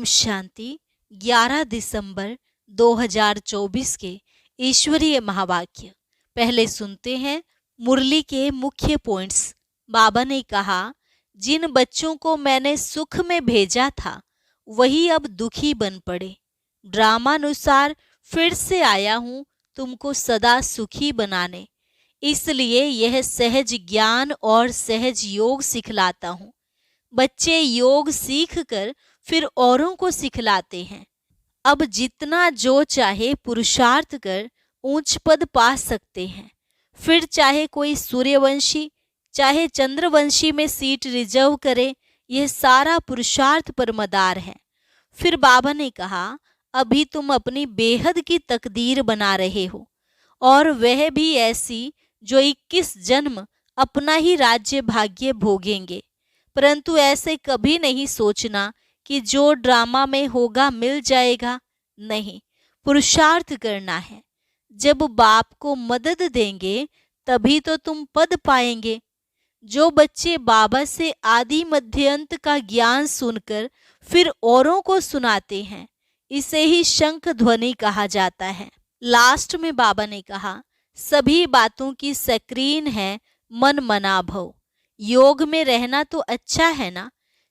ओम शांति। 11 दिसंबर 2024 के ईश्वरीय महावाक्य पहले सुनते हैं मुरली के मुख्य पॉइंट्स। बाबा ने कहा, जिन बच्चों को मैंने सुख में भेजा था वही अब दुखी बन पड़े। ड्रामानुसार फिर से आया हूँ तुमको सदा सुखी बनाने, इसलिए यह सहज ज्ञान और सहज योग सिखलाता हूँ। बच्चे योग सीखकर फिर औरों को सिखलाते हैं। अब जितना जो चाहे पुरुषार्थ कर ऊंच पद पा सकते हैं। फिर चाहे कोई सूर्यवंशी चाहे चंद्रवंशी में सीट रिजर्व करे, यह सारा पुरुषार्थ पर मदार है। फिर बाबा ने कहा, अभी तुम अपनी बेहद की तकदीर बना रहे हो, और वह भी ऐसी जो 21 जन्म अपना ही राज्य भाग्य भोगेंगे। परंतु ऐसे कभी नहीं सोचना कि जो ड्रामा में होगा मिल जाएगा। नहीं, पुरुषार्थ करना है। जब बाप को मदद देंगे तभी तो तुम पद पाएंगे। जो बच्चे बाबा से आदि मध्य अंत का ज्ञान सुनकर फिर औरों को सुनाते हैं, इसे ही शंख ध्वनि कहा जाता है। लास्ट में बाबा ने कहा, सभी बातों की स्क्रीन है मन मना भव। योग में रहना तो अच्छा है ना।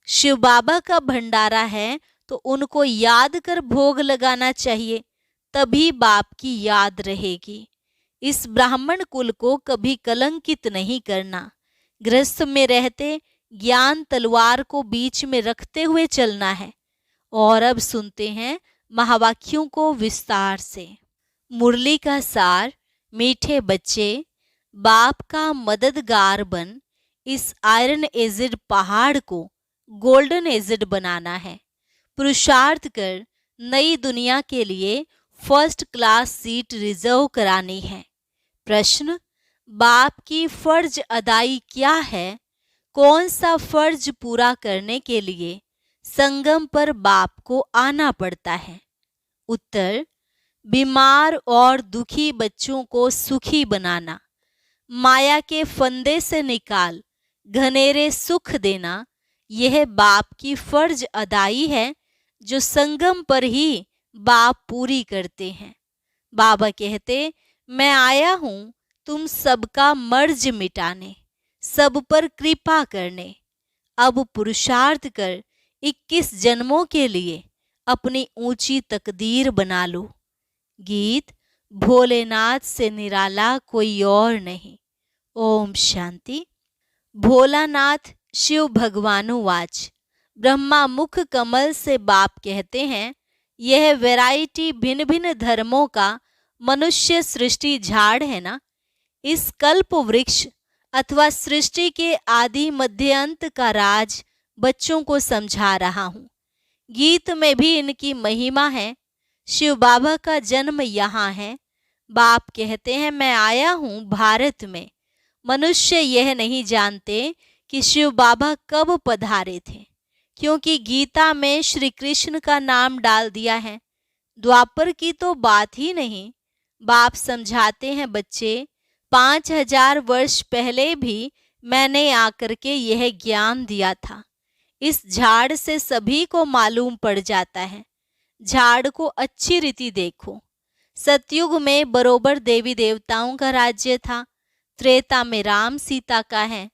शिव बाबा का भंडारा है तो उनको याद कर भोग लगाना चाहिए, तभी बाप की याद रहेगी। इस ब्राह्मण कुल को कभी कलंकित नहीं करना। गृहस्थ में रहते ज्ञान तलवार को बीच में रखते हुए चलना है। और अब सुनते हैं महावाक्यों को विस्तार से। मुरली का सार। मीठे बच्चे, बाप का मददगार बन इस आयरन एजिड पहाड़ को गोल्डन एजिड बनाना है। पुरुषार्थ कर नई दुनिया के लिए फर्स्ट क्लास सीट रिजर्व करानी है। प्रश्न, बाप की फर्ज अदाई क्या है? कौन सा फर्ज पूरा करने के लिए संगम पर बाप को आना पड़ता है? उत्तर, बीमार और दुखी बच्चों को सुखी बनाना, माया के फंदे से निकाल घनेरे सुख देना, यह बाप की फर्ज अदाई है जो संगम पर ही बाप पूरी करते हैं। बाबा कहते, मैं आया हूँ तुम सबका मर्ज मिटाने, सब पर कृपा करने। अब पुरुषार्थ कर 21 जन्मों के लिए अपनी ऊंची तकदीर बना लो। गीत। भोलेनाथ से निराला कोई और नहीं। ओम शांति। भोलानाथ शिव भगवानुवाच। ब्रह्मा मुख कमल से बाप कहते हैं, यह वैरायटी भिन्न भिन्न धर्मों का मनुष्य सृष्टि झाड़ है ना। इस कल्प वृक्ष अथवा सृष्टि के आदि मध्य अंत का राज बच्चों को समझा रहा हूँ। गीत में भी इनकी महिमा है। शिव बाबा का जन्म यहाँ है। बाप कहते हैं, मैं आया हूँ भारत में। मनुष्य यह नहीं जानते कि शिव बाबा कब पधारे थे, क्योंकि गीता में श्री कृष्ण का नाम डाल दिया है। द्वापर की तो बात ही नहीं। बाप समझाते हैं, बच्चे 5000 वर्ष पहले भी मैंने आकर के यह ज्ञान दिया था। इस झाड़ से सभी को मालूम पड़ जाता है। झाड़ को अच्छी रीति देखो। सतयुग में बरोबर देवी देवताओं का राज्य था। त्रेता में राम सीता का है।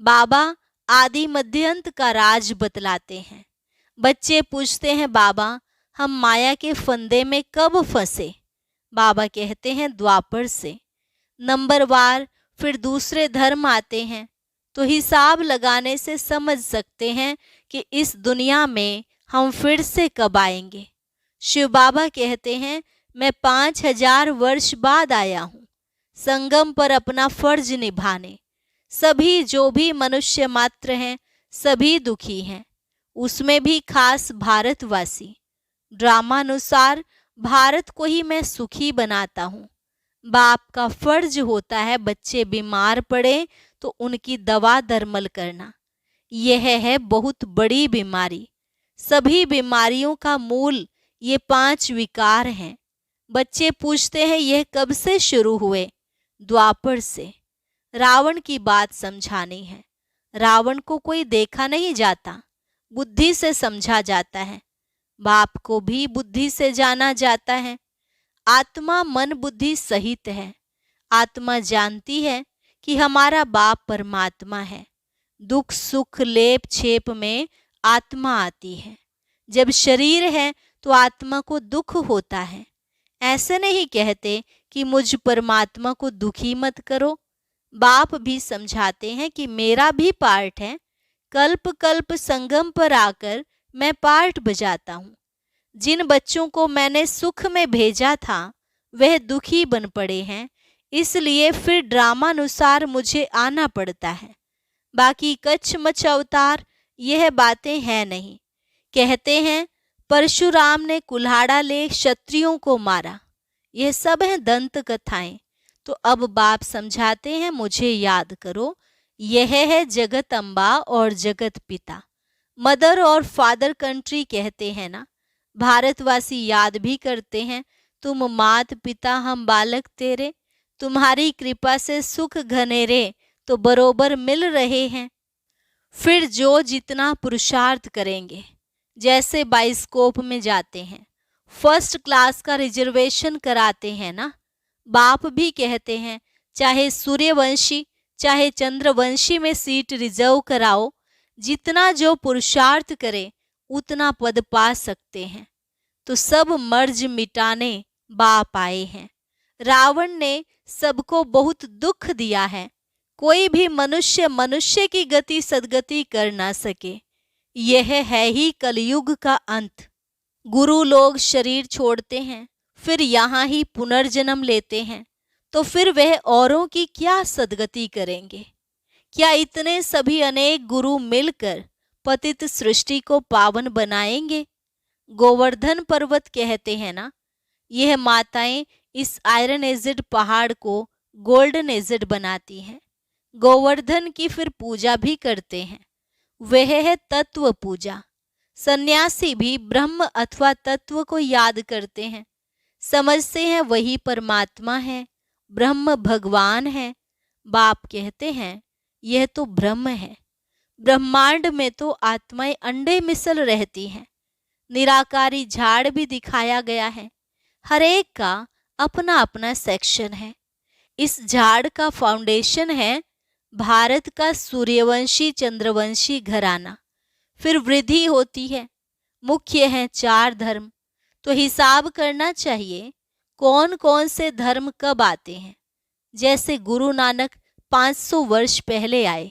बाबा आदि मध्यंत का राज बतलाते हैं। बच्चे पूछते हैं, बाबा हम माया के फंदे में कब फंसे? बाबा कहते हैं, द्वापर से। नंबरवार फिर दूसरे धर्म आते हैं, तो हिसाब लगाने से समझ सकते हैं कि इस दुनिया में हम फिर से कब आएंगे। शिव बाबा कहते हैं, मैं 5000 वर्ष बाद आया हूँ संगम पर अपना फर्ज निभाने। सभी जो भी मनुष्य मात्र हैं सभी दुखी हैं, उसमें भी खास भारतवासी। ड्रामानुसार भारत को ही मैं सुखी बनाता हूँ। बाप का फर्ज होता है बच्चे बीमार पड़े तो उनकी दवा दरमल करना। यह है बहुत बड़ी बीमारी। सभी बीमारियों का मूल ये 5 विकार हैं। बच्चे पूछते हैं, यह कब से शुरू हुए? द्वापर से। रावण की बात समझानी है। रावण को कोई देखा नहीं जाता, बुद्धि से समझा जाता है। बाप को भी बुद्धि से जाना जाता है। आत्मा मन बुद्धि सहित है। आत्मा जानती है कि हमारा बाप परमात्मा है। दुख सुख लेप छेप में आत्मा आती है। जब शरीर है तो आत्मा को दुख होता है। ऐसे नहीं कहते कि मुझ परमात्मा को दुखी मत करो। बाप भी समझाते हैं कि मेरा भी पार्ट है। कल्प कल्प संगम पर आकर मैं पार्ट बजाता हूँ। जिन बच्चों को मैंने सुख में भेजा था वह दुखी बन पड़े हैं, इसलिए फिर ड्रामानुसार मुझे आना पड़ता है। बाकी कच्छ मच्छ अवतार यह बातें हैं नहीं। कहते हैं परशुराम ने कुल्हाड़ा ले क्षत्रियों को मारा। यह सब है दंत कथाएं। तो अब बाप समझाते हैं मुझे याद करो। यह है जगत अम्बा और जगत पिता। मदर और फादर कंट्री कहते हैं ना। भारतवासी याद भी करते हैं, तुम मात पिता हम बालक तेरे, तुम्हारी कृपा से सुख घनेरे तो बरोबर मिल रहे हैं। फिर जो जितना पुरुषार्थ करेंगे, जैसे बाइस्कोप में जाते हैं, फर्स्ट क्लास का रिजर्वेशन कराते हैं ना। बाप भी कहते हैं चाहे सूर्यवंशी चाहे चंद्रवंशी में सीट रिजर्व कराओ, जितना जो पुरुषार्थ करे उतना पद पा सकते हैं। तो सब मर्ज मिटाने बाप आए हैं। रावण ने सबको बहुत दुख दिया है। कोई भी मनुष्य मनुष्य की गति सदगति कर ना सके। यह है ही कलयुग का अंत। गुरु लोग शरीर छोड़ते हैं, फिर यहाँ ही पुनर्जन्म लेते हैं, तो फिर वह औरों की क्या सदगति करेंगे? क्या इतने सभी अनेक गुरु मिलकर पतित सृष्टि को पावन बनाएंगे? गोवर्धन पर्वत कहते हैं ना, यह माताएं इस आयरन एजिड पहाड़ को गोल्डन एजिड बनाती हैं। गोवर्धन की फिर पूजा भी करते हैं। वह है तत्व पूजा। सन्यासी भी ब्रह्म अथवा तत्व को याद करते हैं, समझते हैं वही परमात्मा है, ब्रह्म भगवान है। बाप कहते हैं यह तो ब्रह्म है। ब्रह्मांड में तो आत्माएं अंडे मिसल रहती हैं। निराकारी झाड़ भी दिखाया गया है। हर एक का अपना अपना सेक्शन है। इस झाड़ का फाउंडेशन है भारत का सूर्यवंशी चंद्रवंशी घराना। फिर वृद्धि होती है। मुख्य हैं 4 धर्म। तो हिसाब करना चाहिए कौन कौन से धर्म कब आते हैं। जैसे गुरु नानक 500 वर्ष पहले आए,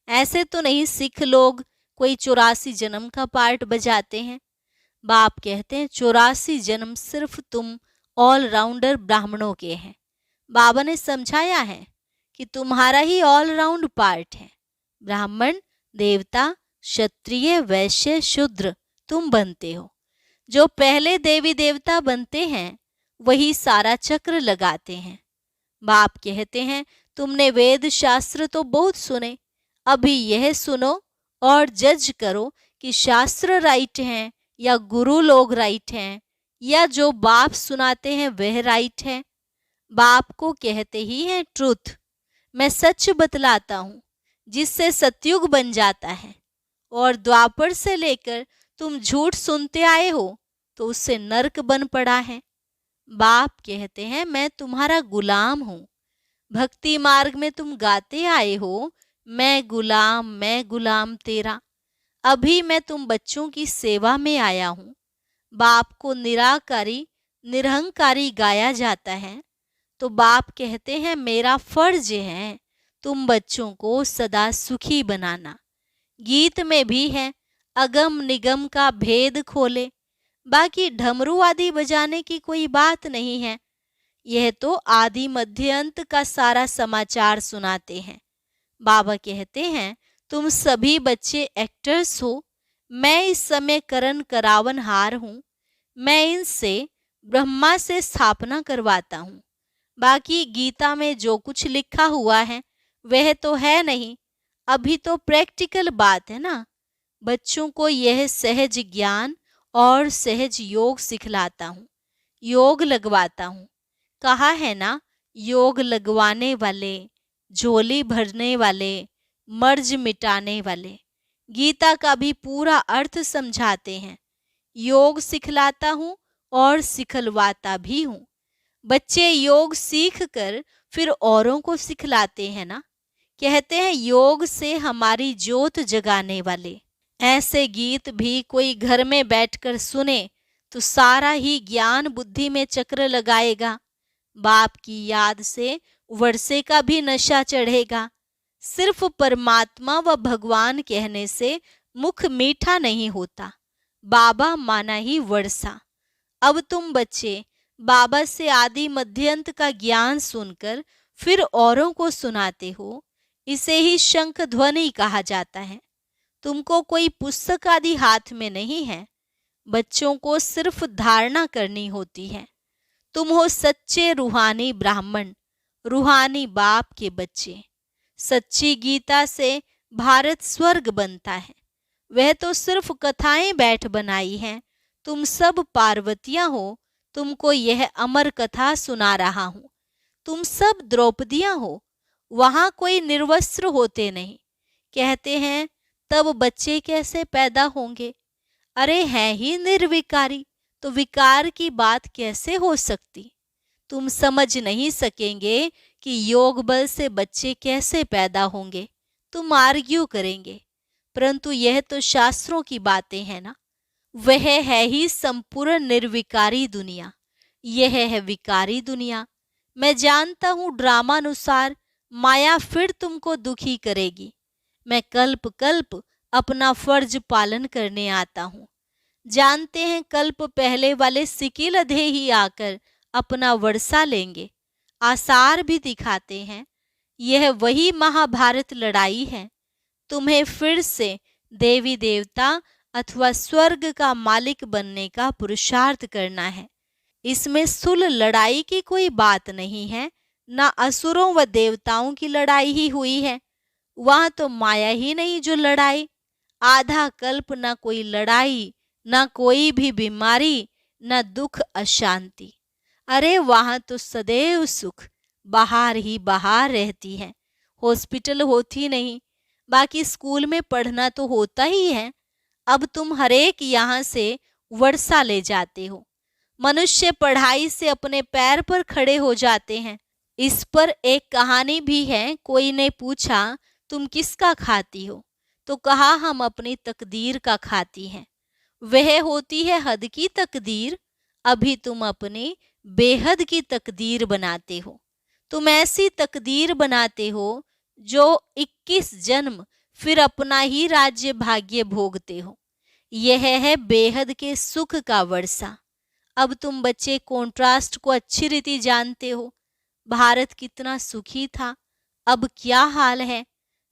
ऐसे तो नहीं सिख लोग कोई 84 जन्म का पार्ट बजाते हैं। बाप कहते हैं 84 जन्म सिर्फ तुम ऑलराउंडर ब्राह्मणों के हैं। बाबा ने समझाया है कि तुम्हारा ही ऑलराउंड पार्ट है। ब्राह्मण, देवता, क्षत्रिय, वैश्य, शूद्र तुम बनते हो। जो पहले देवी देवता बनते हैं वही सारा चक्र लगाते हैं। बाप कहते हैं तुमने वेद शास्त्र तो बहुत सुने, अभी यह सुनो और जज करो कि शास्त्र राइट हैं या गुरु लोग राइट हैं, या जो बाप सुनाते हैं वह राइट है। बाप को कहते ही हैं ट्रुथ। मैं सच बतलाता हूँ जिससे सतयुग बन जाता है, और द्वापर से लेकर तुम झूठ सुनते आए हो तो उससे नरक बन पड़ा है। बाप कहते हैं मैं तुम्हारा गुलाम हूँ। भक्ति मार्ग में तुम गाते आए हो मैं गुलाम तेरा। अभी मैं तुम बच्चों की सेवा में आया हूँ। बाप को निराकारी निरहंकारी गाया जाता है, तो बाप कहते हैं मेरा फर्ज है तुम बच्चों को सदा सुखी बनाना। गीत में भी है अगम निगम का भेद खोले। बाकी ढमरू आदि बजाने की कोई बात नहीं है। यह तो आदि मध्य अंत का सारा समाचार सुनाते हैं। बाबा कहते हैं तुम सभी बच्चे एक्टर्स हो। मैं इस समय करण करावन हार हूँ। मैं इनसे ब्रह्मा से स्थापना करवाता हूँ। बाकी गीता में जो कुछ लिखा हुआ है वह तो है नहीं, अभी तो प्रैक्टिकल बात है ना। बच्चों को यह सहज ज्ञान और सहज योग सिखलाता हूँ, योग लगवाता हूँ। कहा है ना योग लगवाने वाले, झोली भरने वाले, मर्ज मिटाने वाले। गीता का भी पूरा अर्थ समझाते हैं। योग सिखलाता हूँ और सिखलवाता भी हूँ। बच्चे योग सीख कर फिर औरों को सिखलाते हैं ना। कहते हैं योग से हमारी जोत जगाने वाले। ऐसे गीत भी कोई घर में बैठकर सुने तो सारा ही ज्ञान बुद्धि में चक्र लगाएगा। बाप की याद से वर्षे का भी नशा चढ़ेगा। सिर्फ परमात्मा व भगवान कहने से मुख मीठा नहीं होता, बाबा माना ही वर्षा। अब तुम बच्चे बाबा से आदि मध्यांत का ज्ञान सुनकर फिर औरों को सुनाते हो, इसे ही शंख ध्वनि कहा जाता है। तुमको कोई पुस्तक आदि हाथ में नहीं है, बच्चों को सिर्फ धारणा करनी होती है। तुम हो सच्चे रूहानी ब्राह्मण, रूहानी बाप के बच्चे। सच्ची गीता से भारत स्वर्ग बनता है। वह तो सिर्फ कथाएं बैठ बनाई हैं। तुम सब पार्वतियां हो, तुमको यह अमर कथा सुना रहा हूं। तुम सब द्रौपदियां हो, वहां कोई निर्वस्त्र होते नहीं। कहते हैं तब बच्चे कैसे पैदा होंगे? अरे हैं ही निर्विकारी, तो विकार की बात कैसे हो सकती? तुम समझ नहीं सकेंगे कि योग बल से बच्चे कैसे पैदा होंगे। तुम आर्ग्यू करेंगे, परंतु यह तो शास्त्रों की बातें हैं ना। वह है ही संपूर्ण निर्विकारी दुनिया, यह है विकारी दुनिया। मैं जानता हूं ड्रामानुसार माया फिर तुमको दुखी करेगी। मैं कल्प कल्प अपना फर्ज पालन करने आता हूं। जानते हैं कल्प पहले वाले सिकिलधे ही आकर अपना वर्षा लेंगे। आसार भी दिखाते हैं। यह वही महाभारत लड़ाई है। तुम्हें फिर से देवी देवता अथवा स्वर्ग का मालिक बनने का पुरुषार्थ करना है। इसमें सुल लड़ाई की कोई बात नहीं है, ना असुरों व देवताओं की लड़ाई ही हुई है। वहां तो माया ही नहीं जो लड़ाई। आधा कल्प ना कोई लड़ाई, ना कोई भी बीमारी, ना दुख अशांति। अरे वहां तो सदैव सुख, बाहर ही बाहर रहती है। हॉस्पिटल होती नहीं, बाकी स्कूल में पढ़ना तो होता ही है। अब तुम हरेक यहाँ से वर्षा ले जाते हो। मनुष्य पढ़ाई से अपने पैर पर खड़े हो जाते हैं। इस पर एक कहानी भी है। कोई ने पूछा तुम किसका खाती हो, तो कहा हम अपनी तकदीर का खाती हैं। वह होती है हद की तकदीर, अभी तुम अपनी बेहद की तकदीर बनाते हो। तुम ऐसी तकदीर बनाते हो जो 21 जन्म फिर अपना ही राज्य भाग्य भोगते हो। यह है बेहद के सुख का वर्षा। अब तुम बच्चे कॉन्ट्रास्ट को अच्छी रीति जानते हो। भारत कितना सुखी था, अब क्या हाल है।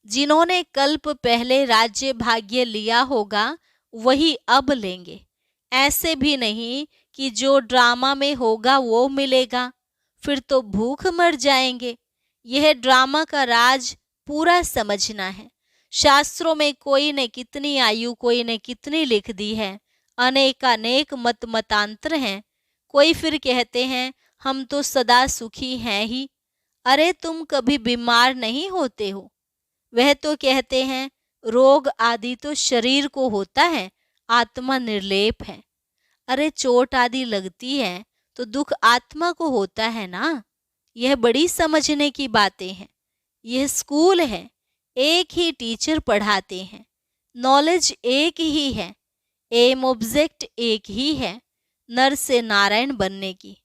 जिन्होंने कल्प पहले राज्य भाग्य लिया होगा वही अब लेंगे। ऐसे भी नहीं कि जो ड्रामा में होगा वो मिलेगा, फिर तो भूख मर जाएंगे। यह ड्रामा का राज पूरा समझना है। शास्त्रों में कोई ने कितनी आयु, कोई ने कितनी लिख दी है। अनेक मत मतांतर हैं। कोई फिर कहते हैं हम तो सदा सुखी हैं ही। अरे तुम कभी बीमार नहीं होते हो। वह तो कहते हैं रोग आदि तो शरीर को होता है, आत्मा निर्लेप है। अरे चोट आदि लगती है तो दुख आत्मा को होता है ना। यह बड़ी समझने की बातें हैं। यह स्कूल है, एक ही टीचर पढ़ाते हैं। नॉलेज एक ही है, एम ऑब्जेक्ट एक ही है, नर से नारायण बनने की।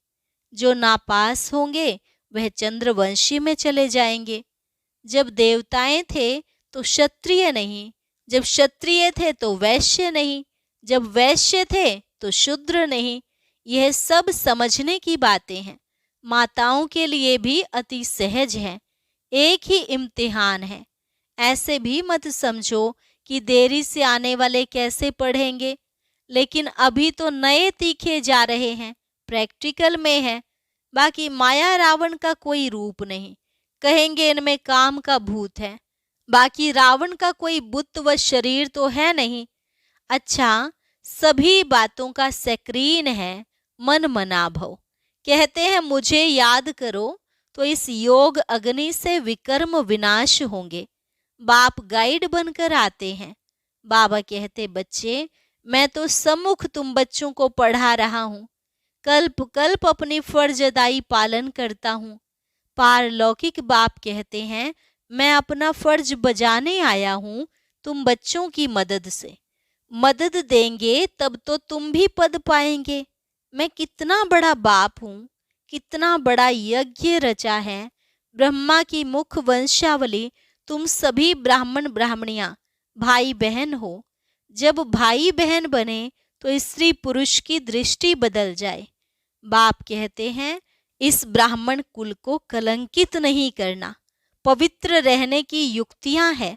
जो नापास होंगे वह चंद्रवंशी में चले जाएंगे। जब देवताएं थे तो क्षत्रिय नहीं, जब क्षत्रिय थे तो वैश्य नहीं, जब वैश्य थे तो शूद्र नहीं। यह सब समझने की बातें हैं। माताओं के लिए भी अति सहज है। एक ही इम्तिहान है। ऐसे भी मत समझो कि देरी से आने वाले कैसे पढ़ेंगे। लेकिन अभी तो नए तीखे जा रहे हैं, प्रैक्टिकल में है। बाकी माया रावण का कोई रूप नहीं। कहेंगे इनमें काम का भूत है। बाकी रावण का कोई बुत व शरीर तो है नहीं। अच्छा, सभी बातों का सक्रीन है मन मनाभव। कहते हैं मुझे याद करो तो इस योग अग्नि से विकर्म विनाश होंगे। बाप गाइड बनकर आते हैं। बाबा कहते बच्चे मैं तो सम्मुख तुम बच्चों को पढ़ा रहा हूँ, कल्प कल्प अपनी फर्ज अदाई पालन करता हूँ। पारलौकिक बाप कहते हैं, मैं अपना फर्ज बजाने आया हूँ तुम बच्चों की मदद से। मदद देंगे तब तो तुम भी पद पाएंगे। मैं कितना बड़ा बाप हूँ, कितना बड़ा यज्ञ रचा है। ब्रह्मा की मुख वंशावली तुम सभी ब्राह्मण ब्राह्मणियां भाई बहन हो। जब भाई बहन बने तो स्त्री पुरुष की दृष्टि बदल जाए। बाप कहते हैं, इस ब्राह्मण कुल को कलंकित नहीं करना, पवित्र रहने की युक्तियां हैं।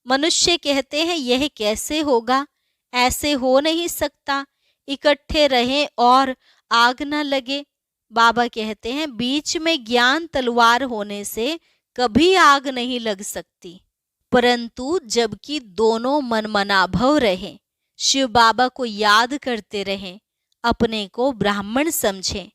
मनुष्य कहते हैं, यह कैसे होगा, ऐसे हो नहीं सकता, इकट्ठे रहें और आग न लगे। बाबा कहते हैं, बीच में ज्ञान तलवार होने से कभी आग नहीं लग सकती, परंतु जबकि दोनों मनमनाभव रहें, शिव बाबा को याद करते रहें, अपने को ब्राह्मण समझें।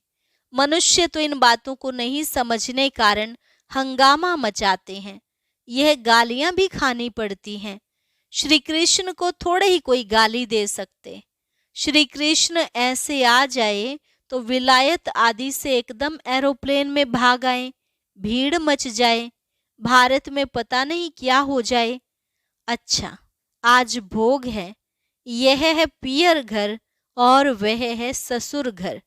मनुष्य तो इन बातों को नहीं समझने कारण हंगामा मचाते हैं, यह गालियां भी खानी पड़ती हैं। श्री कृष्ण को थोड़े ही कोई गाली दे सकते। श्री कृष्ण ऐसे आ जाए तो विलायत आदि से एकदम एरोप्लेन में भाग आए, भीड़ मच जाए, भारत में पता नहीं क्या हो जाए। अच्छा, आज भोग है, यह है पियर घर और वह है ससुर घर।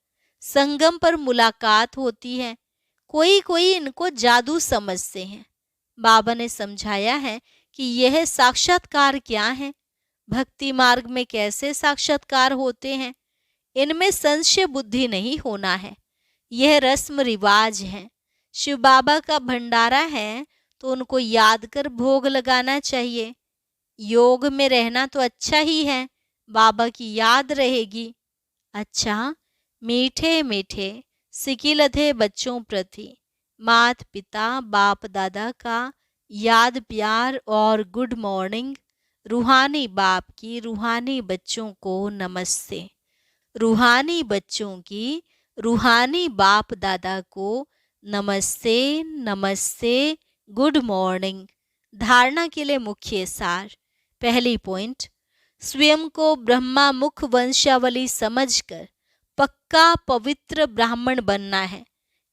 संगम पर मुलाकात होती है। कोई कोई इनको जादू समझते हैं। बाबा ने समझाया है कि यह साक्षात्कार क्या है, भक्ति मार्ग में कैसे साक्षात्कार होते हैं। इनमें संशय बुद्धि नहीं होना है। यह रस्म रिवाज है। शिव बाबा का भंडारा है तो उनको याद कर भोग लगाना चाहिए। योग में रहना तो अच्छा ही है, बाबा की याद रहेगी। अच्छा, मीठे मीठे सिकिलधे बच्चों प्रति मात पिता बाप दादा का याद प्यार और गुड मॉर्निंग। रूहानी बाप की रूहानी बच्चों को नमस्ते। रूहानी बच्चों की रूहानी बाप दादा को नमस्ते नमस्ते, गुड मॉर्निंग। धारणा के लिए मुख्य सार। पहली पॉइंट, स्वयं को ब्रह्मा मुख वंशावली समझकर पक्का पवित्र ब्राह्मण बनना है।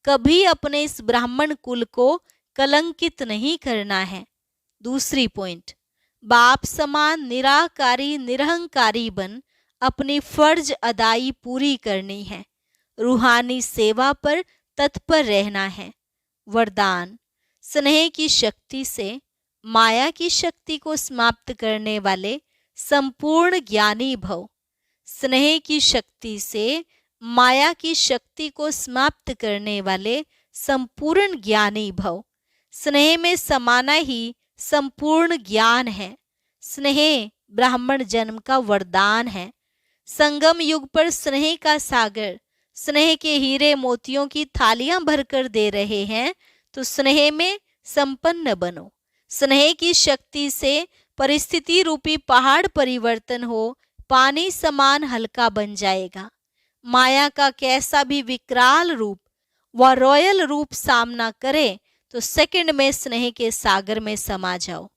कभी अपने इस ब्राह्मण कुल को कलंकित नहीं करना है। दूसरी पॉइंट, बाप समान निराकारी निरहंकारी बन अपनी फर्ज अदाई पूरी करनी है। रूहानी सेवा पर तत्पर रहना है। वरदान, स्नेह की शक्ति से माया की शक्ति को समाप्त करने वाले संपूर्ण ज्ञानी भव। स्नेह की शक्ति से माया की शक्ति को समाप्त करने वाले संपूर्ण ज्ञानी भव। स्नेह में समाना ही संपूर्ण ज्ञान है। स्नेह ब्राह्मण जन्म का वरदान है। संगम युग पर स्नेह का सागर स्नेह के हीरे मोतियों की थालियां भरकर दे रहे हैं, तो स्नेह में संपन्न बनो। स्नेह की शक्ति से परिस्थिति रूपी पहाड़ परिवर्तन हो, पानी समान हल्का बन जाएगा। माया का कैसा भी विकराल रूप व रॉयल रूप सामना करे तो सेकंड में स्नेह के सागर में समा जाओ,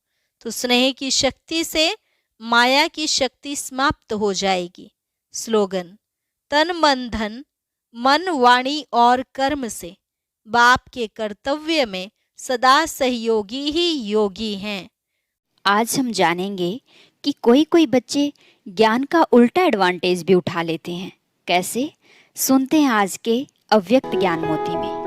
तो स्नेह की शक्ति से माया की शक्ति समाप्त हो जाएगी। स्लोगन, तन मन धन, मन वाणी और कर्म से बाप के कर्तव्य में सदा सहयोगी ही योगी हैं। आज हम जानेंगे कि कोई कोई बच्चे ज्ञान का उल्टा एडवांटेज भी उठा लेते हैं। कैसे? सुनते हैं आज के अव्यक्त ज्ञान मोती में।